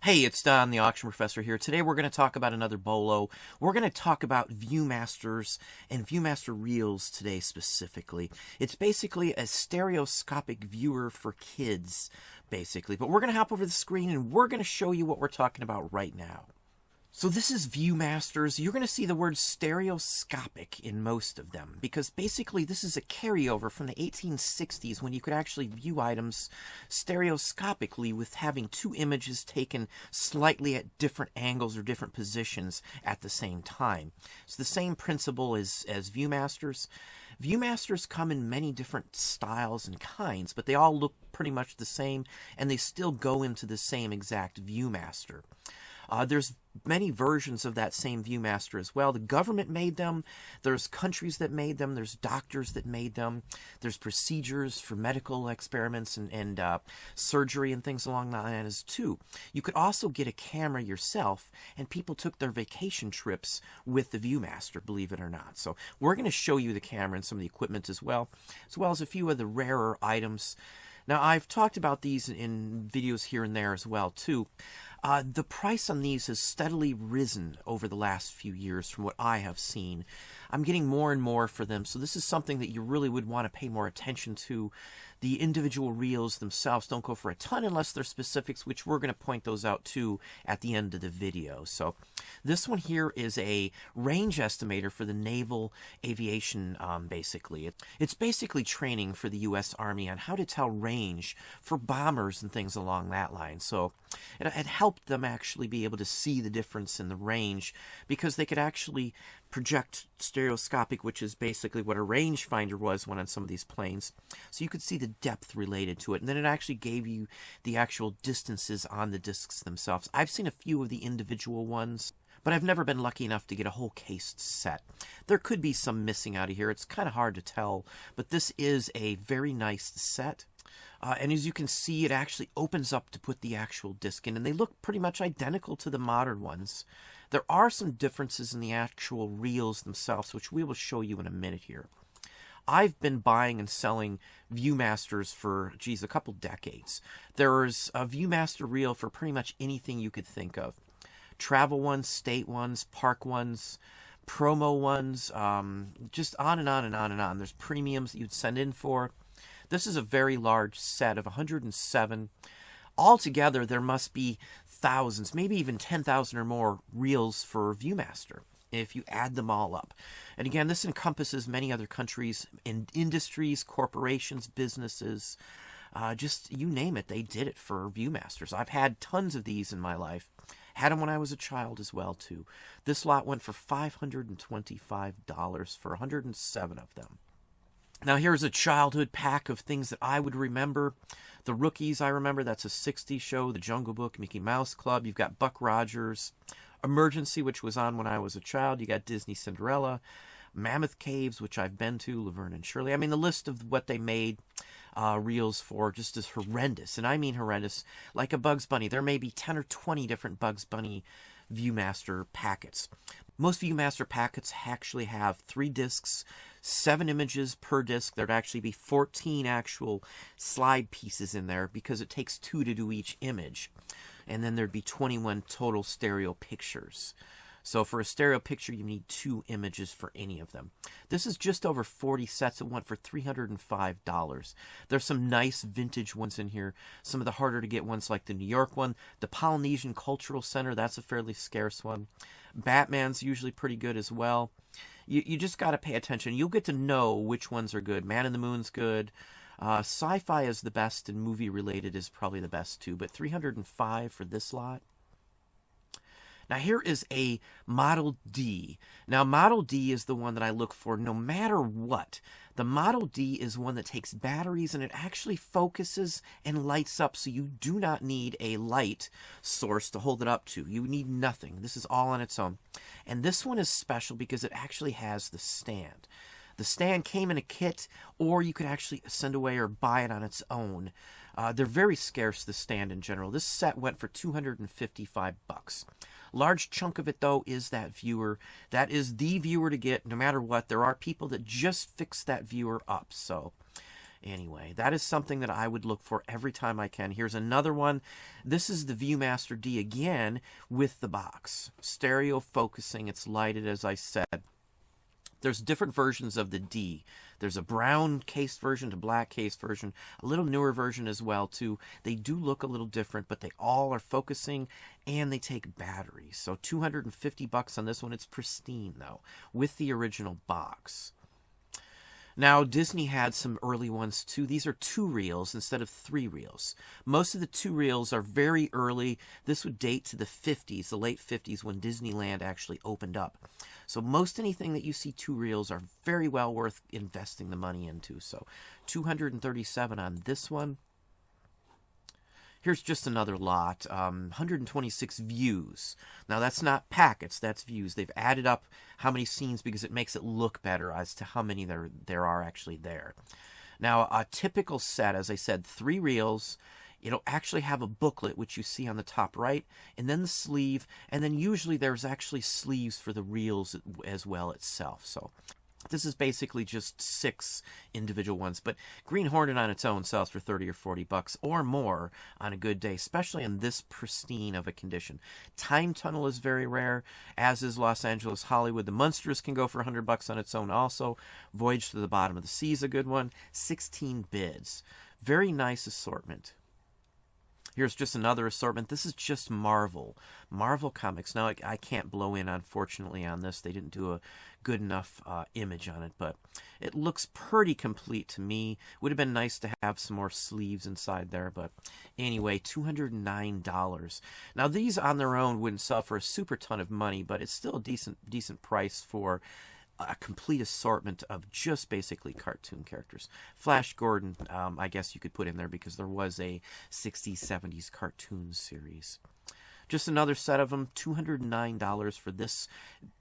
Hey, it's Don, the Auction Professor here. Today we're going to talk about another BOLO. We're going to talk about Viewmasters and Viewmaster Reels today specifically. It's basically a stereoscopic viewer for kids, basically. But we're going to hop over the screen and we're going to show you what we're talking about right now. So this is Viewmasters. You're going to see the word stereoscopic in most of them because basically this is a carryover from the 1860s when you could actually view items stereoscopically with having two images taken slightly at different angles or different positions at the same time. It's the same principle as Viewmasters. Viewmasters come in many different styles and kinds, but they all look pretty much the same and they still go into the same exact Viewmaster. There's many versions of that same Viewmaster as well. The government made them. There's countries that made them. There's doctors that made them. There's procedures for medical experiments and surgery and things along that lines too. You could also get a camera yourself, and people took their vacation trips with the Viewmaster, believe it or not. So we're going to show you the camera and some of the equipment as well as a few of the rarer items. Now, I've talked about these in videos here and there as well, too. The price on these has steadily risen over the last few years from what I have seen. I'm getting more and more for them, so this is something that you really would want to pay more attention to. The individual reels themselves don't go for a ton unless they're specifics, which we're going to point those out too at the end of the video. So this one here is a range estimator for the Naval Aviation, basically. It's basically training for the U.S. Army on how to tell range for bombers and things along that line. So it helped them actually be able to see the difference in the range because they could actually project stereoscopic, which is basically what a rangefinder was when on some of these planes. So you could see the depth related to it, and then it actually gave you the actual distances on the discs themselves. I've seen a few of the individual ones, but I've never been lucky enough to get a whole cased set. There could be some missing out of here. It's kind of hard to tell, but this is a very nice set. And as you can see, it actually opens up to put the actual disc in, and they look pretty much identical to the modern ones. There are some differences in the actual reels themselves, which we will show you in a minute here. I've been buying and selling Viewmasters for, a couple decades. There's a Viewmaster reel for pretty much anything you could think of. Travel ones, state ones, park ones, promo ones, just on and on and on and on. There's premiums that you'd send in for. This is a very large set of 107. Altogether, there must be thousands, maybe even 10,000 or more reels for Viewmaster if you add them all up. And again, this encompasses many other countries, industries, corporations, businesses, just you name it, they did it for Viewmasters. I've had tons of these in my life. Had them when I was a child as well, too. This lot went for $525 for 107 of them. Now here's a childhood pack of things that I would remember. The Rookies, I remember, that's a 60s show. The Jungle Book, Mickey Mouse Club. You've got Buck Rogers. Emergency, which was on when I was a child. You got Disney Cinderella. Mammoth Caves, which I've been to. Laverne and Shirley. I mean, the list of what they made reels for just is horrendous. And I mean horrendous. Like a Bugs Bunny. There may be 10 or 20 different Bugs Bunny Viewmaster packets. Most Viewmaster packets actually have 3 discs, 7 images per disc. There'd actually be 14 actual slide pieces in there because it takes 2 to do each image. And then there'd be 21 total stereo pictures. So for a stereo picture, you need 2 images for any of them. This is just over 40 sets. It went for $305. There's some nice vintage ones in here. Some of the harder to get ones like the New York one. The Polynesian Cultural Center, that's a fairly scarce one. Batman's usually pretty good as well. You just got to pay attention. You'll get to know which ones are good. Man in the Moon's good. Sci-fi is the best, and movie-related is probably the best too. But $305 for this lot. Now here is a Model D. Now Model D is the one that I look for no matter what. The Model D is one that takes batteries and it actually focuses and lights up, so you do not need a light source to hold it up to. You need nothing. This is all on its own. And this one is special because it actually has the stand. The stand came in a kit, or you could actually send away or buy it on its own. They're very scarce, the stand in general. This set went for $255. Large chunk of it, though, is that viewer. That is the viewer to get no matter what. There are people that just fix that viewer up. So Anyway, that is something that I would look for every time I can. Here's another one. This is the Viewmaster D again with the box. Stereo focusing. It's lighted, as I said. There's different versions of the D. There's a brown case version to black case version, a little newer version as well too. They do look a little different, but they all are focusing and they take batteries. So $250 on this one. It's pristine though, with the original box. Now, Disney had some early ones too. These are 2 reels instead of 3 reels. Most of the 2 reels are very early. This would date to the 50s, the late 50s, when Disneyland actually opened up. So most anything that you see 2 reels are very well worth investing the money into. So $237 on this one. Here's just another lot, 126 views. Now, that's not packets, that's views. They've added up how many scenes because it makes it look better as to how many there are actually there. Now, a typical set, as I said, 3 reels. It'll actually have a booklet, which you see on the top right, and then the sleeve, and then usually there's actually sleeves for the reels as well itself. So this is basically just 6 individual ones, but Green Hornet on its own sells for $30 or $40 or more on a good day, especially in this pristine of a condition. Time Tunnel is very rare, as is Los Angeles Hollywood. The Munsters can go for $100 on its own also. Voyage to the Bottom of the Sea is a good one. 16 bids. Very nice assortment. Here's just another assortment. This is just Marvel Comics. Now, I can't blow in, unfortunately, on this. They didn't do a good enough image on it, but it looks pretty complete to me. Would have been nice to have some more sleeves inside there, but anyway, $209. Now, these on their own wouldn't sell for a super ton of money, but it's still a decent price for a complete assortment of just basically cartoon characters. Flash Gordon, I guess you could put in there because there was a 60s, 70s cartoon series. Just another set of them, $209 for this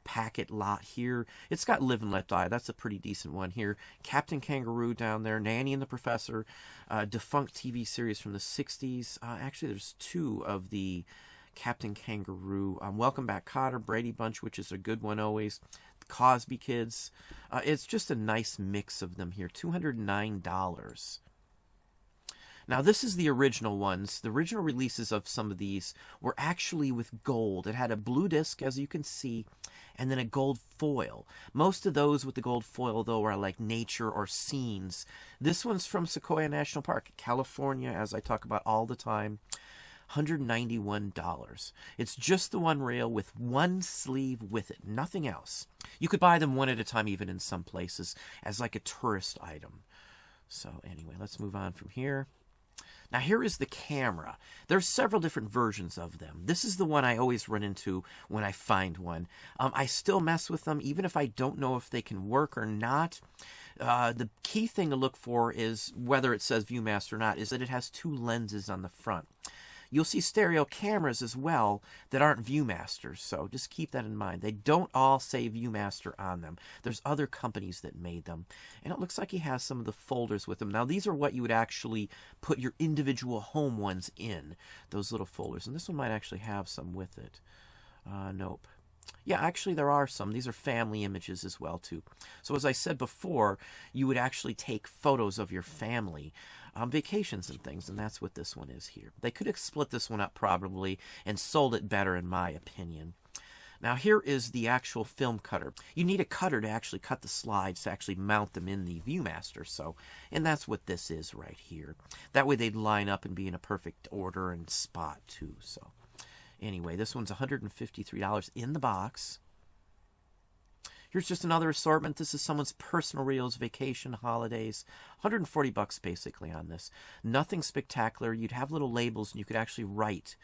packet lot here. It's got Live and Let Die. That's a pretty decent one here. Captain Kangaroo down there, Nanny and the Professor, defunct TV series from the 60s. Actually, there's 2 of the Captain Kangaroo. Welcome Back, Kotter, Brady Bunch, which is a good one always. Cosby Kids. It's just a nice mix of them here. $209. Now, this is the original ones. The original releases of some of these were actually with gold. It had a blue disc, as you can see, and then a gold foil. Most of those with the gold foil, though, are like nature or scenes. This one's from Sequoia National Park, California, as I talk about all the time. $191. It's just the 1 reel with 1 sleeve with it, nothing else. You could buy them one at a time even in some places as like a tourist item. So anyway, let's move on from here. Now here is the camera. There's several different versions of them. This is the one I always run into when I find one. I still mess with them even if I don't know if they can work or not. The key thing to look for is whether it says Viewmaster or not, is that it has 2 lenses on the front. You'll see stereo cameras as well that aren't Viewmasters, so just keep that in mind. They don't all say Viewmaster on them. There's other companies that made them. And it looks like he has some of the folders with them. Now, these are what you would actually put your individual home ones in, those little folders. And this one might actually have some with it. Nope. Yeah, actually there are some. These are family images as well, too. So as I said before, you would actually take photos of your family on vacations and things, and that's what this one is here. They could have split this one up probably and sold it better, in my opinion. Now here is the actual film cutter. You need a cutter to actually cut the slides to actually mount them in the Viewmaster. So, and that's what this is right here. That way they'd line up and be in a perfect order and spot too. So anyway, this one's $153 in the box. Here's just another assortment. This is someone's personal reels, vacation, holidays. $140 basically on this. Nothing spectacular. You'd have little labels and you could actually write.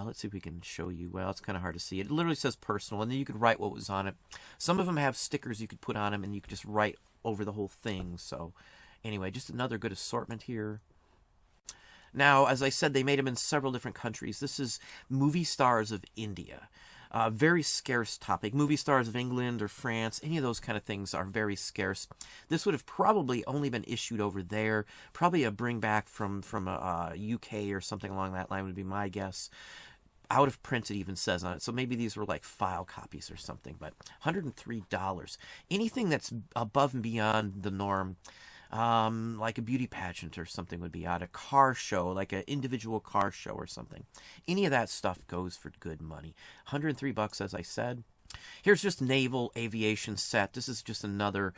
Let's see if we can show you. Well, it's kind of hard to see. It literally says personal, and then you could write what was on it. Some of them have stickers you could put on them, and you could just write over the whole thing. So anyway, just another good assortment here. Now, as I said, they made them in several different countries. This is movie stars of India. Very scarce topic. Movie stars of England or France, any of those kind of things are very scarce. This would have probably only been issued over there. Probably a bring back from UK or something along that line would be my guess. Out of print, it even says on it. So maybe these were like file copies or something. But $103. Anything that's above and beyond the norm, like a beauty pageant or something would be out, a car show, like an individual car show or something. Any of that stuff goes for good money. $103, as I said. Here's just Naval Aviation Set. This is just another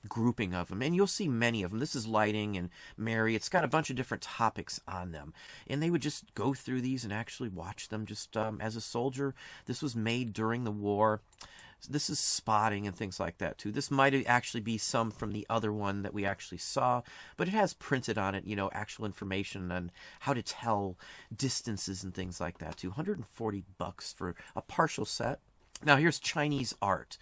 grouping of them, and you'll see many of them. This is lighting and Mary. It's got a bunch of different topics on them, and they would just go through these and actually watch them just as a soldier. This was made during the war. This is spotting and things like that too. This might actually be some from the other one that we actually saw, but it has printed on it, you know, actual information on how to tell distances and things like that too. $140 for a partial set. Now here's Chinese art.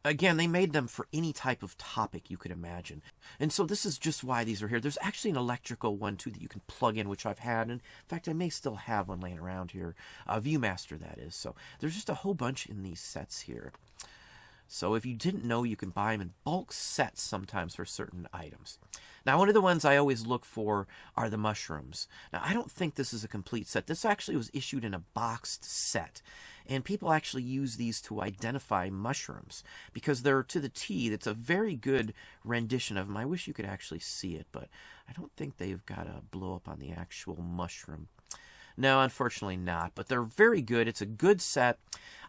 Again, they made them for any type of topic you could imagine. And so this is just why these are here. There's actually an electrical one too that you can plug in, which I've had. And in fact, I may still have one laying around here. Viewmaster, that is. So there's just a whole bunch in these sets here. So if you didn't know, you can buy them in bulk sets sometimes for certain items. Now, one of the ones I always look for are the mushrooms. Now, I don't think this is a complete set. This actually was issued in a boxed set. And people actually use these to identify mushrooms because they're to the T. That's a very good rendition of them. I wish you could actually see it, but I don't think they've got a blow up on the actual mushroom. No, unfortunately not, but they're very good. It's a good set.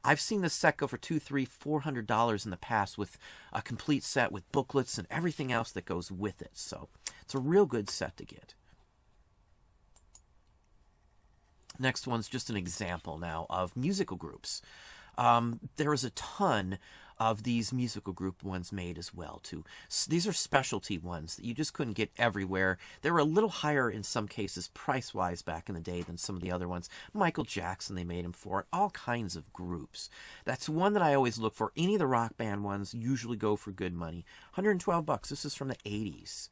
I've seen this set go for $200, $300, $400 in the past with a complete set with booklets and everything else that goes with it. So it's a real good set to get. Next one's just an example now of musical groups. There is a ton of these musical group ones made as well too. These are specialty ones that you just couldn't get everywhere. They were a little higher in some cases price-wise back in the day than some of the other ones. Michael Jackson, they made them for, all kinds of groups. That's one that I always look for. Any of the rock band ones usually go for good money. $112. This is from the 80s.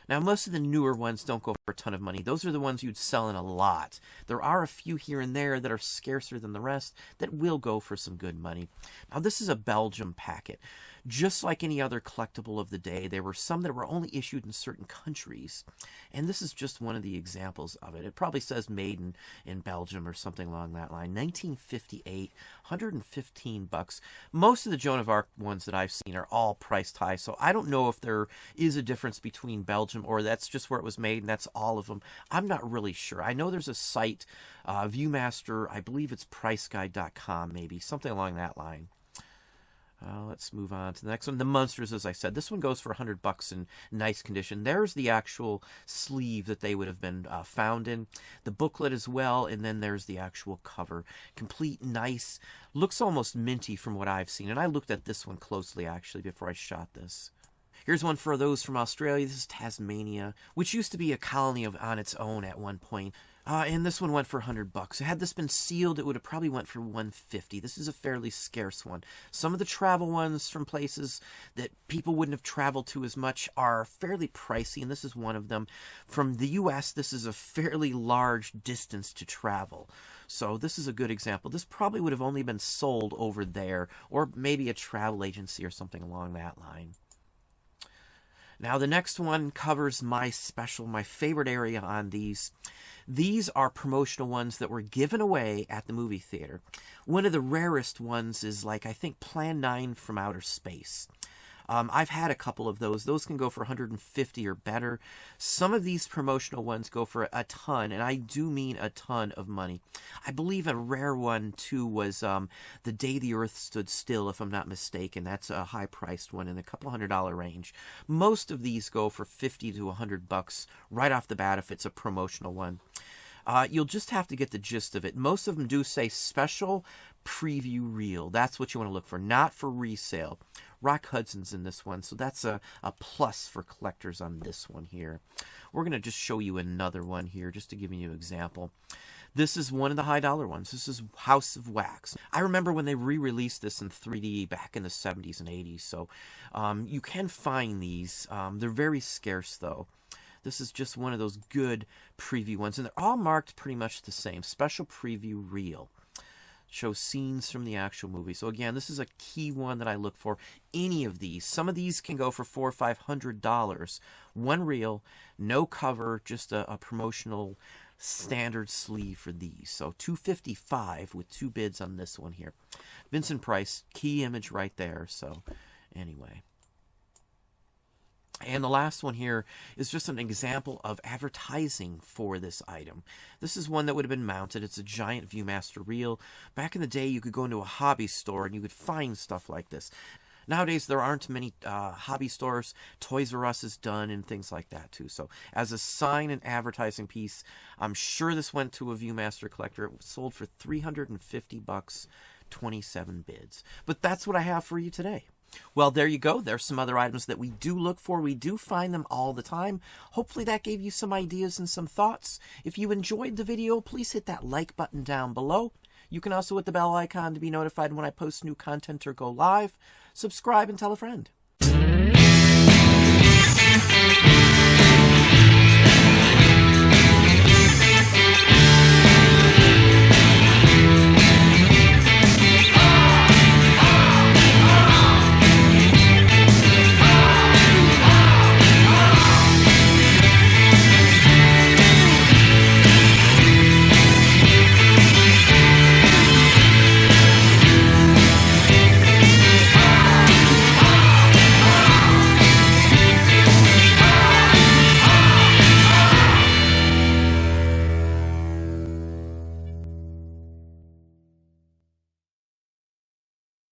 Now, most of the newer ones don't go for a ton of money. Those are the ones you'd sell in a lot. There are a few here and there that are scarcer than the rest that will go for some good money. Now, this is a Belgium packet. Just like any other collectible of the day, there were some that were only issued in certain countries. And this is just one of the examples of it. It probably says made in Belgium or something along that line. 1958, $115. Most of the Joan of Arc ones that I've seen are all priced high, so I don't know if there is a difference between Belgium or that's just where it was made and that's all of them. I'm not really sure. I know there's a site, Viewmaster, I believe it's priceguide.com maybe, something along that line. Let's move on to the next one. The Munsters, as I said, this one goes for $100 in nice condition. There's the actual sleeve that they would have been found in. The booklet as well, and then there's the actual cover. Complete, nice, looks almost minty from what I've seen. And I looked at this one closely, actually, before I shot this. Here's one for those from Australia. This is Tasmania, which used to be a colony on its own at one point. And this one went for $100. Had this been sealed, it would have probably went for $150. This is a fairly scarce one. Some of the travel ones from places that people wouldn't have traveled to as much are fairly pricey, and this is one of them. From the U.S., this is a fairly large distance to travel. So this is a good example. This probably would have only been sold over there, or maybe a travel agency or something along that line. Now, the next one covers my favorite area on these. These are promotional ones that were given away at the movie theater. One of the rarest ones is, like, I think Plan 9 from Outer Space. I've had a couple of those. Those can go for $150 or better. Some of these promotional ones go for a ton, and I do mean a ton of money. I believe a rare one, too, was The Day the Earth Stood Still, if I'm not mistaken. That's a high-priced one in the couple $100 range. Most of these go for $50 to $100 right off the bat if it's a promotional one. You'll just have to get the gist of it. Most of them do say special preview reel. That's what you want to look for, not for resale. Rock Hudson's in this one, so that's a plus for collectors on this one here. We're going to just show you another one here, just to give you an example. This is one of the high dollar ones. This is House of Wax. I remember when they re-released this in 3D back in the 70s and 80s, so you can find these. They're very scarce, though. This is just one of those good preview ones, and they're all marked pretty much the same. Special preview reel. Shows scenes from the actual movie. So again, this is a key one that I look for. Any of these. Some of these can go for $400 or $500. One reel, no cover, just a promotional standard sleeve for these. So $255 with two bids on this one here. Vincent Price, key image right there. So anyway. And the last one here is just an example of advertising for this item. This is one that would have been mounted. It's a giant Viewmaster reel. Back in the day, you could go into a hobby store and you could find stuff like this. Nowadays, there aren't many hobby stores. Toys R Us is done and things like that, too. So, as a sign and advertising piece, I'm sure this went to a Viewmaster collector. It was sold for $350, 27 bids. But that's what I have for you today. Well, there you go. There's some other items that we do look for. We do find them all the time. Hopefully that gave you some ideas and some thoughts. If you enjoyed the video, please hit that like button down below. You can also hit the bell icon to be notified when I post new content or go live. Subscribe and tell a friend.